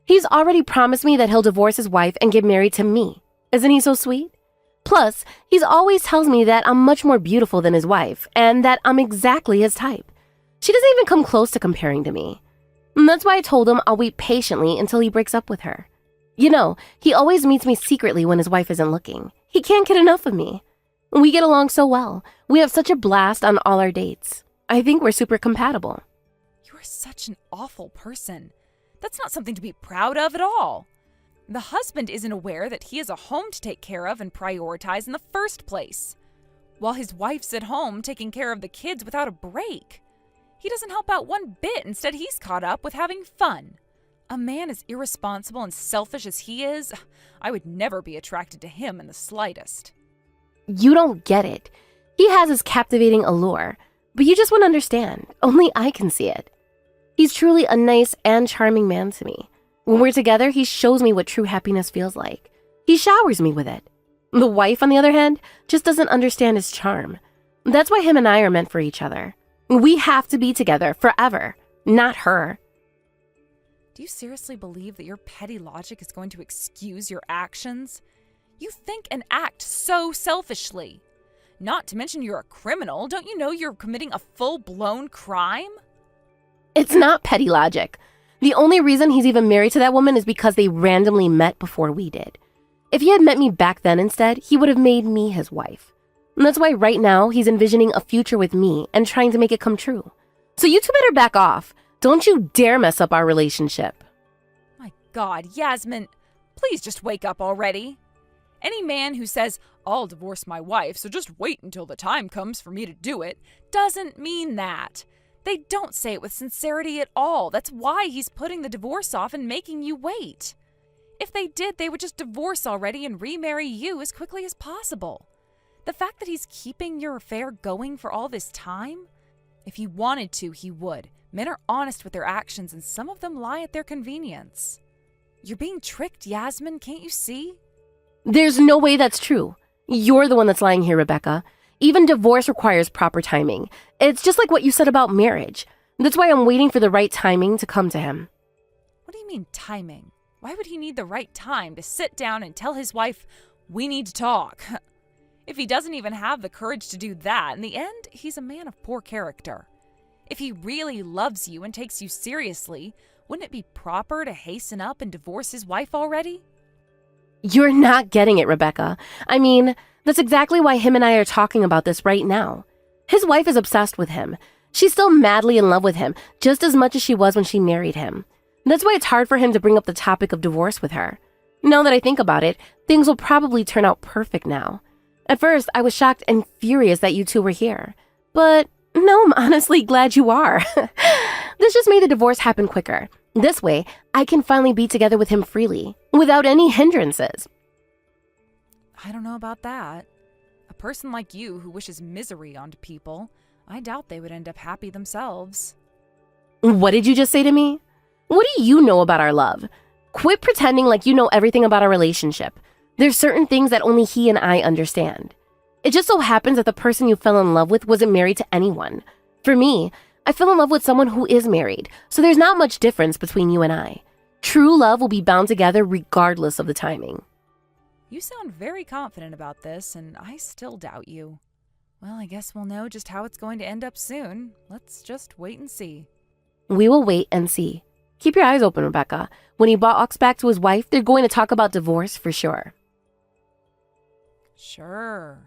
He's already promised me that he'll divorce his wife and get married to me. Isn't he so sweet? Plus, he's always tells me that I'm much more beautiful than his wife and that I'm exactly his type. She doesn't even come close to comparing to me. And that's why I told him I'll wait patiently until he breaks up with her. You know, he always meets me secretly when his wife isn't looking. He can't get enough of me. We get along so well. We have such a blast on all our dates. I think we're super compatible. You are such an awful person. That's not something to be proud of at all. The husband isn't aware that he has a home to take care of and prioritize in the first place, while his wife's at home taking care of the kids without a break. He doesn't help out one bit. Instead, he's caught up with having fun. A man as irresponsible and selfish as he is, I would never be attracted to him in the slightest. You don't get it. He has his captivating allure, but you just won't understand. Only I can see it. He's truly a nice and charming man to me. When we're together, he shows me what true happiness feels like. He showers me with it. The wife, on the other hand, just doesn't understand his charm. That's why him and I are meant for each other. We have to be together forever, not her. Do you seriously believe that your petty logic is going to excuse your actions? You think and act so selfishly. Not to mention you're a criminal. Don't you know you're committing a full-blown crime? It's not petty logic. The only reason he's even married to that woman is because they randomly met before we did. If he had met me back then instead, he would have made me his wife. And that's why right now he's envisioning a future with me and trying to make it come true. So you two better back off. Don't you dare mess up our relationship. My God, Yasmin, please just wake up already. Any man who says, I'll divorce my wife, so just wait until the time comes for me to do it, doesn't mean that. They don't say it with sincerity at all. That's why he's putting the divorce off and making you wait. If they did, they would just divorce already and remarry you as quickly as possible. The fact that he's keeping your affair going for all this time? If he wanted to, he would. Men are honest with their actions, and some of them lie at their convenience. You're being tricked, Yasmin, can't you see? There's no way that's true. You're the one that's lying here, Rebecca. Even divorce requires proper timing. It's just like what you said about marriage. That's why I'm waiting for the right timing to come to him. What do you mean timing? Why would he need the right time to sit down and tell his wife, we need to talk? If he doesn't even have the courage to do that, in the end, he's a man of poor character. If he really loves you and takes you seriously, wouldn't it be proper to hasten up and divorce his wife already? You're not getting it, Rebecca. I mean, that's exactly why him and I are talking about this right now. His wife is obsessed with him. She's still madly in love with him, just as much as she was when she married him. That's why it's hard for him to bring up the topic of divorce with her. Now that I think about it, things will probably turn out perfect now. At first, I was shocked and furious that you two were here. But no, I'm honestly glad you are. This just made the divorce happen quicker. This way, I can finally be together with him freely, without any hindrances. I don't know about that. A person like you who wishes misery onto people, I doubt they would end up happy themselves. What did you just say to me? What do you know about our love? Quit pretending like you know everything about our relationship. There's certain things that only he and I understand. It just so happens that the person you fell in love with wasn't married to anyone. For me, I fell in love with someone who is married, so there's not much difference between you and I. True love will be bound together regardless of the timing. You sound very confident about this, and I still doubt you. Well, I guess we'll know just how it's going to end up soon. Let's just wait and see. We will wait and see. Keep your eyes open, Rebecca. When he walks back to his wife, they're going to talk about divorce for sure. Sure.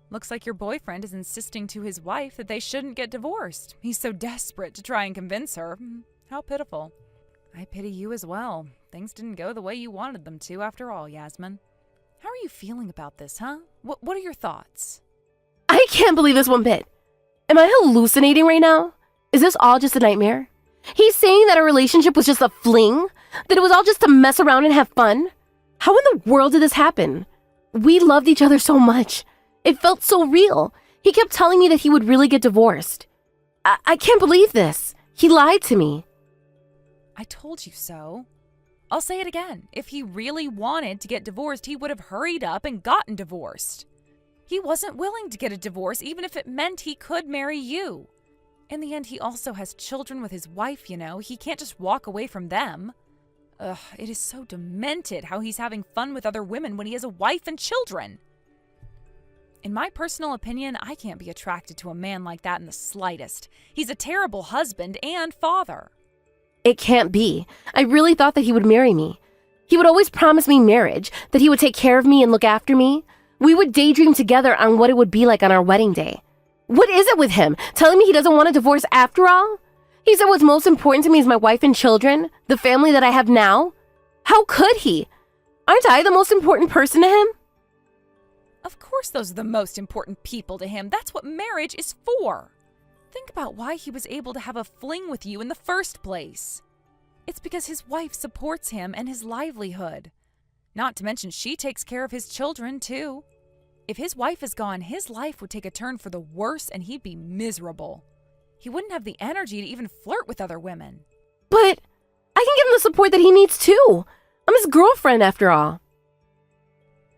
Looks like your boyfriend is insisting to his wife that they shouldn't get divorced. He's so desperate to try and convince her. How pitiful. I pity you as well. Things didn't go the way you wanted them to after all, Yasmin. How are you feeling about this, huh? What are your thoughts? I can't believe this one bit. Am I hallucinating right now? Is this all just a nightmare? He's saying that our relationship was just a fling? That it was all just to mess around and have fun? How in the world did this happen? We loved each other so much. It felt so real. He kept telling me that he would really get divorced. I can't believe this. He lied to me. I told you so. I'll say it again. If he really wanted to get divorced, he would have hurried up and gotten divorced. He wasn't willing to get a divorce, even if it meant he could marry you. In the end, he also has children with his wife, you know. He can't just walk away from them. Ugh, it is so demented how he's having fun with other women when he has a wife and children. In my personal opinion, I can't be attracted to a man like that in the slightest. He's a terrible husband and father. It can't be. I really thought that he would marry me. He would always promise me marriage, that he would take care of me and look after me. We would daydream together on what it would be like on our wedding day. What is it with him? Telling me he doesn't want a divorce after all? He said what's most important to me is my wife and children, the family that I have now. How could he? Aren't I the most important person to him? Of course those are the most important people to him. That's what marriage is for. Think about why he was able to have a fling with you in the first place. It's because his wife supports him and his livelihood. Not to mention she takes care of his children, too. If his wife is gone, his life would take a turn for the worse and he'd be miserable. He wouldn't have the energy to even flirt with other women. But I can give him the support that he needs, too. I'm his girlfriend, after all.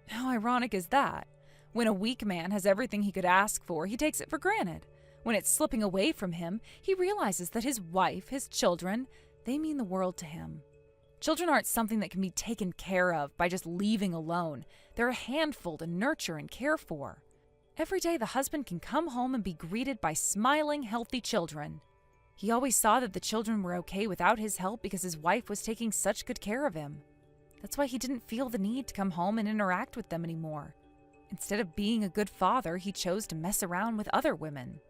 How ironic is that? When a weak man has everything he could ask for, he takes it for granted. When it's slipping away from him, he realizes that his wife, his children, they mean the world to him. Children aren't something that can be taken care of by just leaving alone. They're a handful to nurture and care for. Every day the husband can come home and be greeted by smiling, healthy children. He always saw that the children were okay without his help because his wife was taking such good care of him. That's why he didn't feel the need to come home and interact with them anymore. Instead of being a good father, he chose to mess around with other women.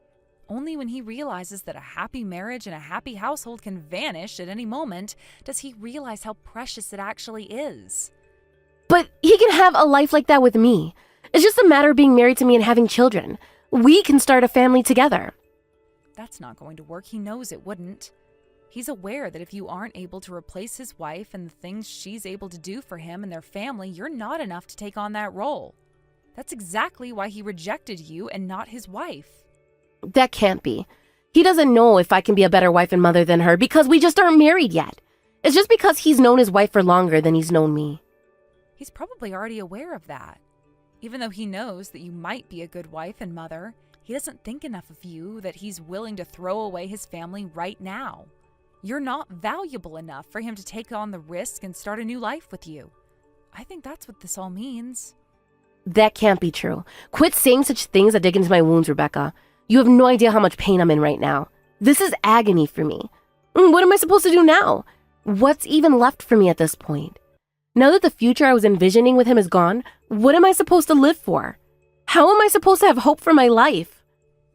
Only when he realizes that a happy marriage and a happy household can vanish at any moment does he realize how precious it actually is. But he can have a life like that with me. It's just a matter of being married to me and having children. We can start a family together. That's not going to work. He knows it wouldn't. He's aware that if you aren't able to replace his wife and the things she's able to do for him and their family, you're not enough to take on that role. That's exactly why he rejected you and not his wife. That can't be. He doesn't know if I can be a better wife and mother than her because we just aren't married yet. It's just because he's known his wife for longer than he's known me. He's probably already aware of that. Even though he knows that you might be a good wife and mother, he doesn't think enough of you that he's willing to throw away his family right now. You're not valuable enough for him to take on the risk and start a new life with you. I think that's what this all means. That can't be true. Quit saying such things that dig into my wounds, Rebecca. You have no idea how much pain I'm in right now. This is agony for me. What am I supposed to do now? What's even left for me at this point? Now that the future I was envisioning with him is gone, what am I supposed to live for? How am I supposed to have hope for my life?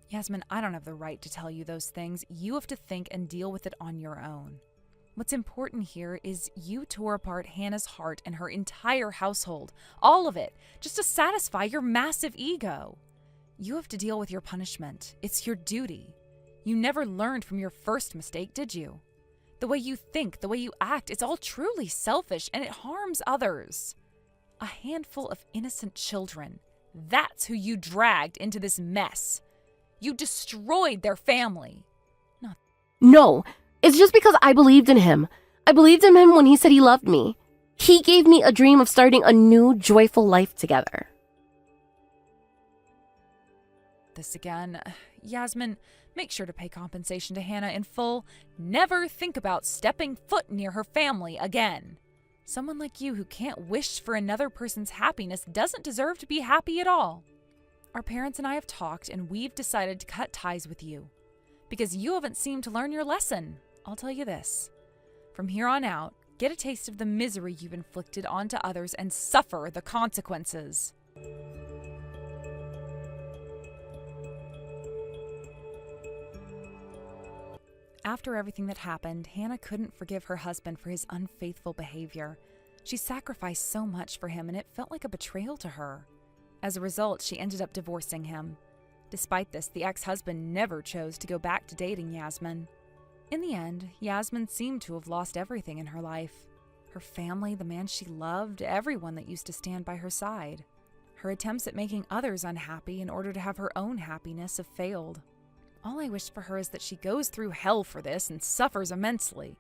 Yasmin, I don't have the right to tell you those things. You have to think and deal with it on your own. What's important here is you tore apart Hannah's heart and her entire household. All of it, just to satisfy your massive ego. You have to deal with your punishment. It's your duty. You never learned from your first mistake, did you? The way you think, the way you act, it's all truly selfish and it harms others. A handful of innocent children. That's who you dragged into this mess. You destroyed their family. No, it's just because I believed in him. I believed in him when he said he loved me. He gave me a dream of starting a new, joyful life together. This again. Yasmin, make sure to pay compensation to Hannah in full. Never think about stepping foot near her family again. Someone like you who can't wish for another person's happiness doesn't deserve to be happy at all. Our parents and I have talked, and we've decided to cut ties with you. Because you haven't seemed to learn your lesson. I'll tell you this. From here on out, get a taste of the misery you've inflicted onto others and suffer the consequences. After everything that happened, Hannah couldn't forgive her husband for his unfaithful behavior. She sacrificed so much for him, and it felt like a betrayal to her. As a result, she ended up divorcing him. Despite this, the ex-husband never chose to go back to dating Yasmin. In the end, Yasmin seemed to have lost everything in her life. Her family, the man she loved, everyone that used to stand by her side. Her attempts at making others unhappy in order to have her own happiness have failed. All I wish for her is that she goes through hell for this and suffers immensely.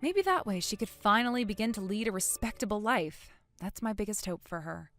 Maybe that way she could finally begin to lead a respectable life. That's my biggest hope for her.